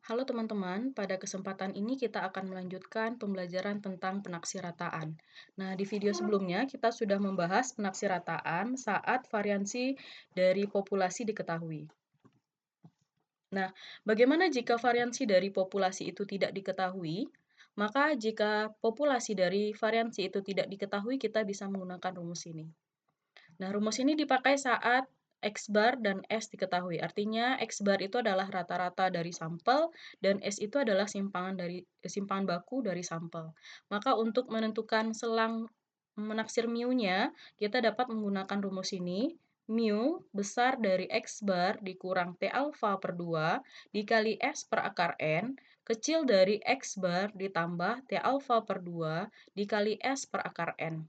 Halo teman-teman, pada kesempatan ini kita akan melanjutkan pembelajaran tentang penaksirataan. Nah, di video sebelumnya kita sudah membahas penaksirataan saat variansi dari populasi diketahui. Nah, bagaimana jika variansi dari populasi itu tidak diketahui? Maka jika populasi dari variansi itu tidak diketahui, kita bisa menggunakan rumus ini. Nah, rumus ini dipakai saat X bar dan S diketahui. Artinya X bar itu adalah rata-rata dari sampel dan S itu adalah simpangan baku dari sampel. Maka untuk menentukan selang menaksir mu-nya, kita dapat menggunakan rumus ini. Mu besar dari X bar dikurang T alfa per 2 dikali S per akar N kecil dari X bar ditambah T alfa per 2 dikali S per akar N.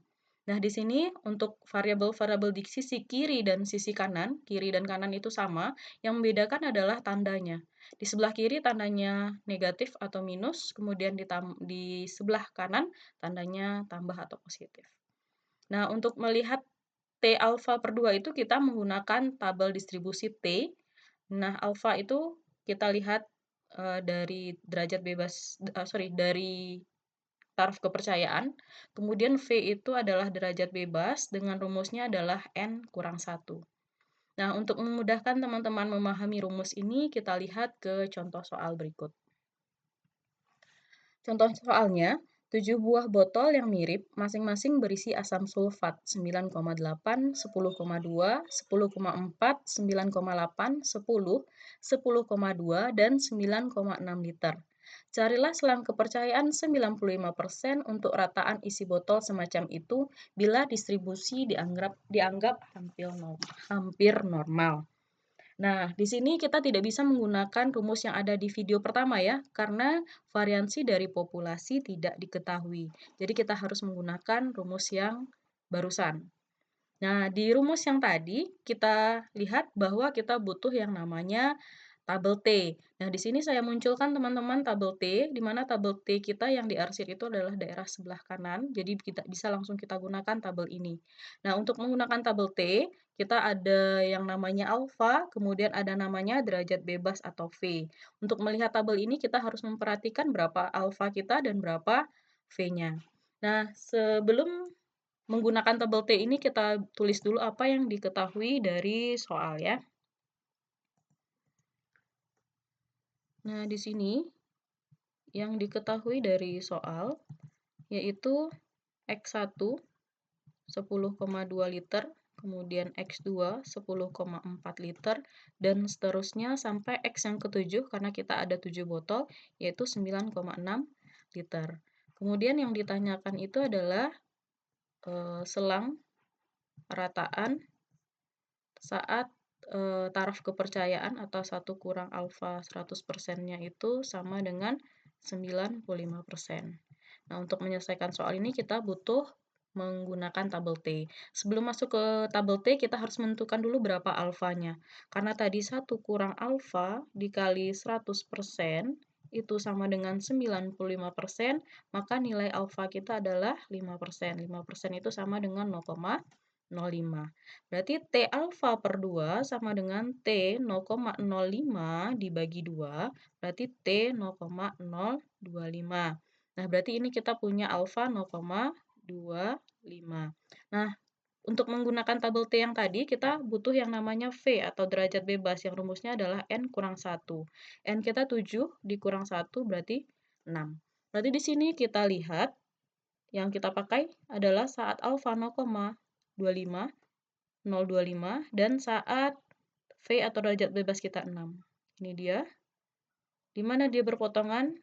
Nah, di sini untuk variabel-variabel di sisi kiri dan sisi kanan, kiri dan kanan itu sama, yang membedakan adalah tandanya. Di sebelah kiri tandanya negatif atau minus, kemudian di sebelah kanan tandanya tambah atau positif. Nah, untuk melihat T alfa per 2 itu kita menggunakan tabel distribusi T. Nah, alfa itu kita lihat dari derajat bebas, dari taraf kepercayaan. Kemudian V itu adalah derajat bebas dengan rumusnya adalah N kurang 1. Nah, untuk memudahkan teman-teman memahami rumus ini, kita lihat ke contoh soal berikut. Contoh soalnya, 7 buah botol yang mirip masing-masing berisi asam sulfat 9,8, 10,2, 10,4, 9,8, 10, 10,2, dan 9,6 liter. Carilah selang kepercayaan 95% untuk rataan isi botol semacam itu bila distribusi dianggap hampir normal. Nah, di sini kita tidak bisa menggunakan rumus yang ada di video pertama ya, karena variansi dari populasi tidak diketahui. Jadi kita harus menggunakan rumus yang barusan. Nah, di rumus yang tadi kita lihat bahwa kita butuh yang namanya tabel T. Nah, di sini saya munculkan teman-teman tabel T, di mana tabel T kita yang diarsir itu adalah daerah sebelah kanan, jadi kita bisa langsung kita gunakan tabel ini. Nah, untuk menggunakan tabel T, kita ada yang namanya alfa, kemudian ada namanya derajat bebas atau V. Untuk melihat tabel ini kita harus memperhatikan berapa alfa kita dan berapa V-nya. Nah, sebelum menggunakan tabel T ini kita tulis dulu apa yang diketahui dari soal ya. Nah, di sini yang diketahui dari soal yaitu X1 10,2 liter, kemudian X2 10,4 liter, dan seterusnya sampai X yang ketujuh karena kita ada 7 botol yaitu 9,6 liter. Kemudian yang ditanyakan itu adalah selang rataan saat taraf kepercayaan atau 1 kurang alfa 100%-nya itu sama dengan 95%. Nah, untuk menyelesaikan soal ini kita butuh menggunakan tabel T. Sebelum masuk ke tabel T, kita harus menentukan dulu berapa alfanya. Karena tadi 1 kurang alfa dikali 100% itu sama dengan 95%, maka nilai alfa kita adalah 5%. 5% itu sama dengan 0,05. Berarti T alfa per 2 sama dengan T 0,05 dibagi 2, berarti T 0,025. Nah, berarti ini kita punya alfa 0,25. Nah, untuk menggunakan tabel T yang tadi, kita butuh yang namanya V atau derajat bebas, yang rumusnya adalah N kurang 1. N kita 7 dikurang 1 berarti 6. Berarti di sini kita lihat, yang kita pakai adalah saat alfa 0,25, 0,25, dan saat V atau derajat bebas kita 6. Ini dia. Di mana dia berpotongan?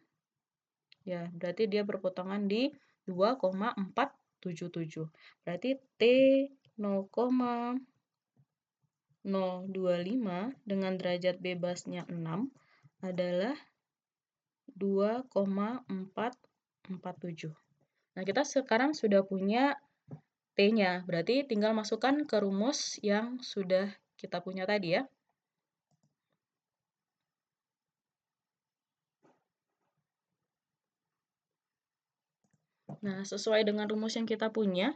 Ya, berarti dia berpotongan di 2,477. Berarti T 0,025 dengan derajat bebasnya 6 adalah 2,447. Nah, kita sekarang sudah punya T-nya, berarti tinggal masukkan ke rumus yang sudah kita punya tadi ya. Nah, sesuai dengan rumus yang kita punya,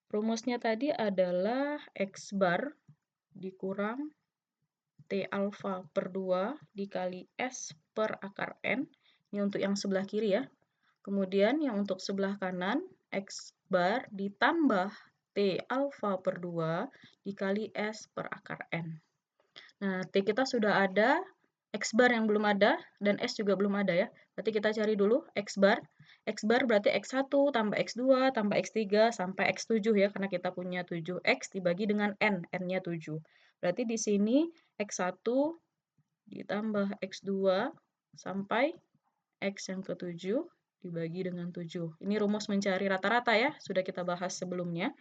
rumusnya tadi adalah X bar dikurang T alfa per 2 dikali S per akar N. Ini untuk yang sebelah kiri ya. Kemudian yang untuk sebelah kanan, X bar ditambah T alfa per 2 dikali S per akar N. Nah, T kita sudah ada, X bar yang belum ada, dan S juga belum ada ya. Berarti kita cari dulu X bar. X bar berarti X1 tambah X2 tambah X3 sampai X7 ya, karena kita punya 7X dibagi dengan N, N-nya 7. Berarti di sini X1 ditambah X2 sampai X yang ke-7 dibagi dengan 7. Ini rumus mencari rata-rata ya, sudah kita bahas sebelumnya.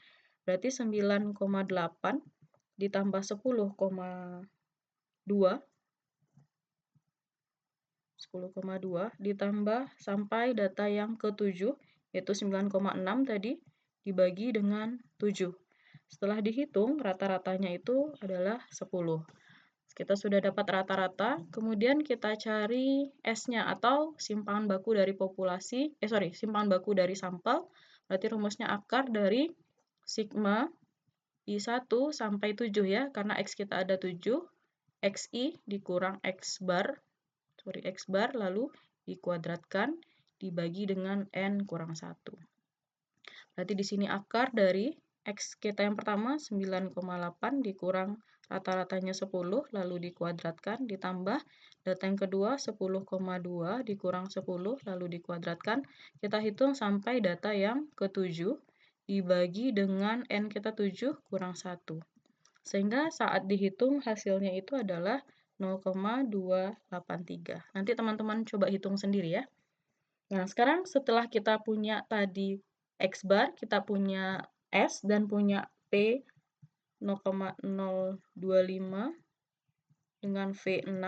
Berarti 9,8 ditambah 10,2 ditambah sampai data yang ke-7, yaitu 9,6 tadi, dibagi dengan 7. Setelah dihitung, rata-ratanya itu adalah 10. Kita sudah dapat rata-rata, kemudian kita cari S-nya atau simpangan baku dari simpangan baku dari sampel. Berarti rumusnya akar dari sigma I1 sampai 7 ya, karena X kita ada 7, XI dikurang X bar lalu dikuadratkan dibagi dengan N kurang 1. Berarti di sini akar dari X kita yang pertama 9,8 dikurang rata-ratanya 10 lalu dikuadratkan ditambah data yang kedua 10,2 dikurang 10 lalu dikuadratkan. Kita hitung sampai data yang ke-7 dibagi dengan N kita 7 kurang 1. Sehingga saat dihitung hasilnya itu adalah 0,283. Nanti teman-teman coba hitung sendiri ya. Nah, sekarang setelah kita punya tadi X bar, kita punya S dan punya P 0,025 dengan V6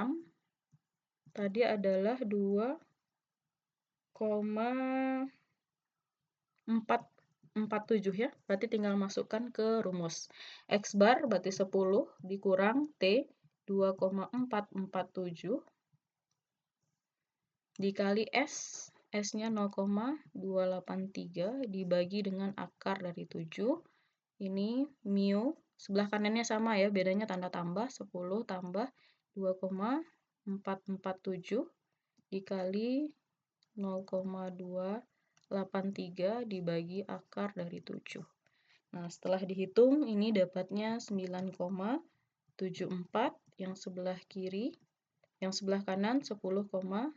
tadi adalah 2,447 ya. Berarti tinggal masukkan ke rumus. X bar berarti 10 dikurang T 2,447 dikali S, S-nya 0,283 dibagi dengan akar dari 7. Ini mu, sebelah kanannya sama ya, bedanya tanda tambah, 10 tambah 2,447 dikali 0,283 dibagi akar dari 7. Nah, setelah dihitung, ini dapatnya 9,74, yang sebelah kiri, yang sebelah kanan 10,26.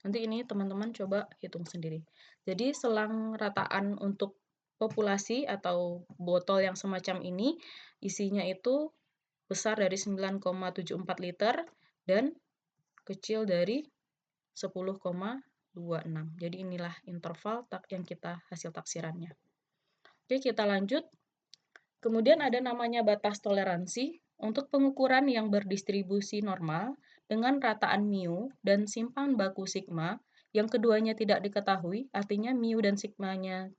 Nanti ini teman-teman coba hitung sendiri. Jadi selang rataan untuk populasi atau botol yang semacam ini, isinya itu besar dari 9,74 liter dan kecil dari 10,26. Jadi inilah interval yang kita hasil taksirannya. Oke, kita lanjut. Kemudian ada namanya batas toleransi untuk pengukuran yang berdistribusi normal dengan rataan mu dan simpangan baku sigma yang keduanya tidak diketahui, artinya mu dan sigmanya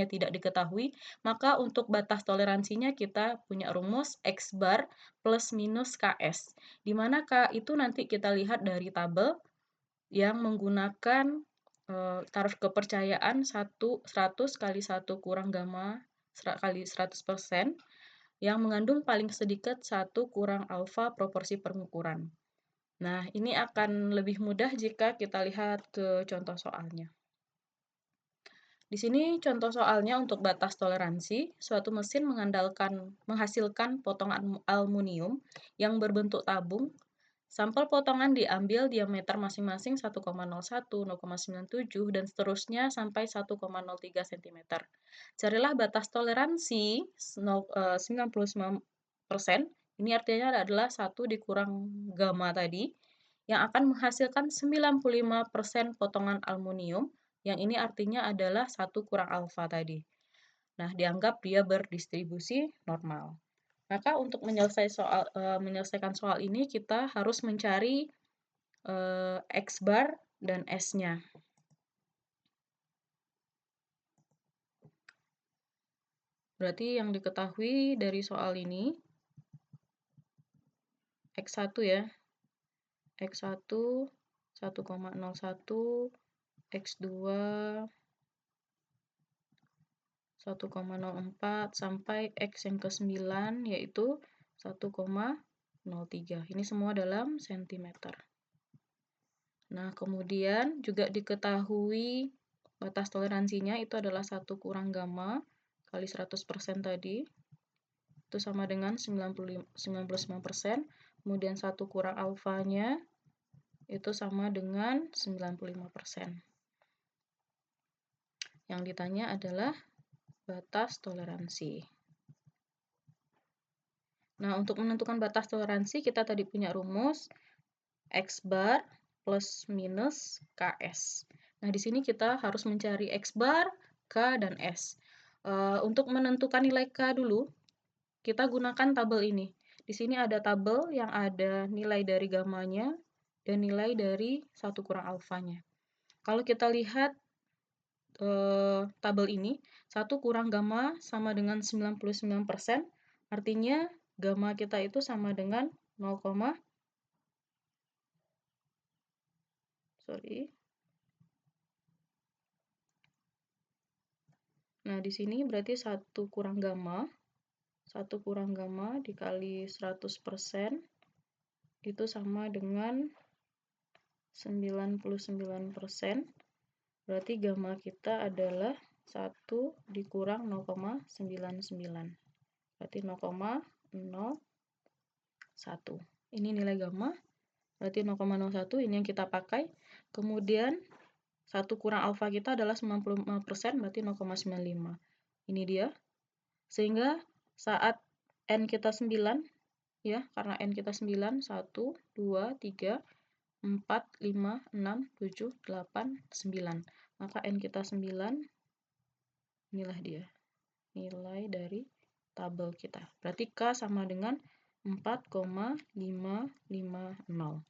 tidak diketahui, maka untuk batas toleransinya kita punya rumus X bar plus minus KS, di mana K itu nanti kita lihat dari tabel yang menggunakan taraf kepercayaan 100 kali 1 kurang gamma kali 100% yang mengandung paling sedikit 1 kurang alfa proporsi pengukuran. Nah, ini akan lebih mudah jika kita lihat ke contoh soalnya. Di sini contoh soalnya untuk batas toleransi, suatu mesin menghasilkan potongan aluminium yang berbentuk tabung. Sampel potongan diambil diameter masing-masing 1,01, 0,97, dan seterusnya sampai 1,03 cm. Carilah batas toleransi 99%, ini artinya adalah 1 dikurang gamma tadi, yang akan menghasilkan 95% potongan aluminium, yang ini artinya adalah 1 kurang alfa tadi. Nah, dianggap dia berdistribusi normal. Maka untuk menyelesaikan soal ini kita harus mencari X bar dan S-nya. Berarti yang diketahui dari soal ini X1 ya. X1 1,01, X2 1,04 sampai X yang ke-9 yaitu 1,03. 0,03. Ini semua dalam sentimeter. Nah, kemudian juga diketahui batas toleransinya itu adalah 1 kurang gamma kali 100% tadi. Itu sama dengan 99%. Kemudian 1 kurang alfanya itu sama dengan 95%. Yang ditanya adalah batas toleransi. Nah, untuk menentukan batas toleransi, kita tadi punya rumus X bar plus minus KS. Nah, di sini kita harus mencari X bar, K, dan S. Untuk menentukan nilai K dulu, kita gunakan tabel ini. Di sini ada tabel yang ada nilai dari gamanya dan nilai dari 1 kurang alfanya. Kalau kita lihat tabel ini, 1 kurang gamma sama dengan 99%, artinya gamma kita itu sama dengan 0, Nah, di sini berarti 1 kurang gamma dikali 100% itu sama dengan 99%. Berarti gamma kita adalah 1 dikurang 0,99. Berarti 0,01. Ini nilai gamma. Berarti 0,01 ini yang kita pakai. Kemudian 1 kurang alfa kita adalah 95%, berarti 0,95. Ini dia. Sehingga saat N kita 9, ya, karena N kita 9, 1, 2, 3, 4, 5, 6, 7, 8, 9. Maka N kita 9, inilah dia. Nilai dari tabel kita. Berarti K sama dengan 4,550.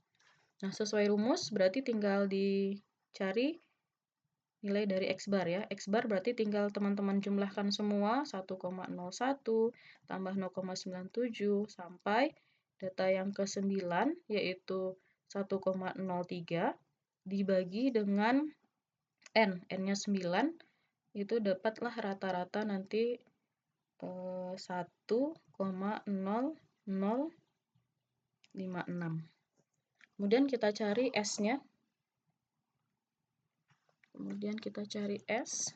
Nah, sesuai rumus berarti tinggal dicari nilai dari X bar ya. X bar berarti tinggal teman-teman jumlahkan semua 1,01 tambah 0,97 sampai data yang ke-9 yaitu 1,03 dibagi dengan N. N-nya 9 itu dapatlah rata-rata nanti 1,0056. Kemudian kita cari S-nya. Kemudian kita cari S.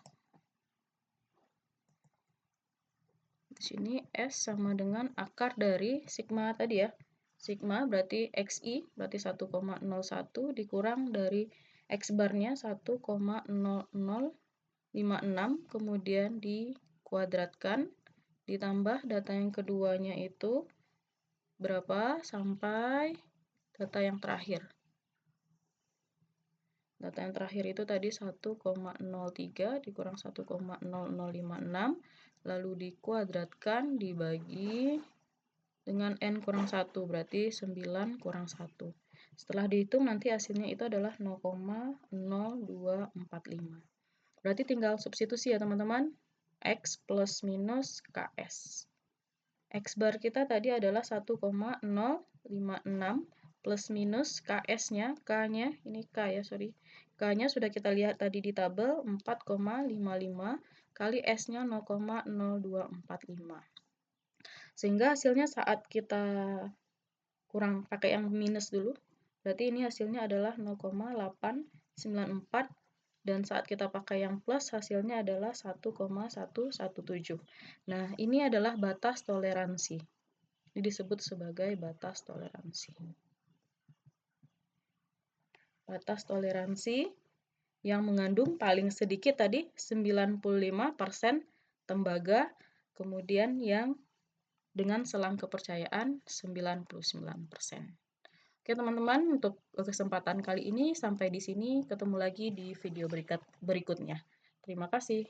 Di sini S sama dengan akar dari sigma tadi ya. Sigma berarti XI, berarti 1,01 dikurang dari X barnya 1,0056, kemudian dikuadratkan, ditambah data yang keduanya itu berapa sampai data yang terakhir. Data yang terakhir itu tadi 1,03 dikurang 1,0056, lalu dikuadratkan dibagi dengan N kurang 1, berarti 9 kurang 1. Setelah dihitung nanti hasilnya itu adalah 0,0245. Berarti tinggal substitusi ya teman-teman, X plus minus KS. X bar kita tadi adalah 1,056 plus minus KS-nya, K-nya, ini K ya, sorry. K-nya sudah kita lihat tadi di tabel, 4,55 kali S-nya 0,0245. Sehingga hasilnya saat kita kurang pakai yang minus dulu, berarti ini hasilnya adalah 0,894 dan saat kita pakai yang plus hasilnya adalah 1,117. Nah, ini adalah batas toleransi. Ini disebut sebagai batas toleransi. Batas toleransi yang mengandung paling sedikit tadi 95% tembaga, kemudian yang dengan selang kepercayaan 99%. Oke teman-teman, untuk kesempatan kali ini sampai di sini, ketemu lagi di video berikutnya. Terima kasih.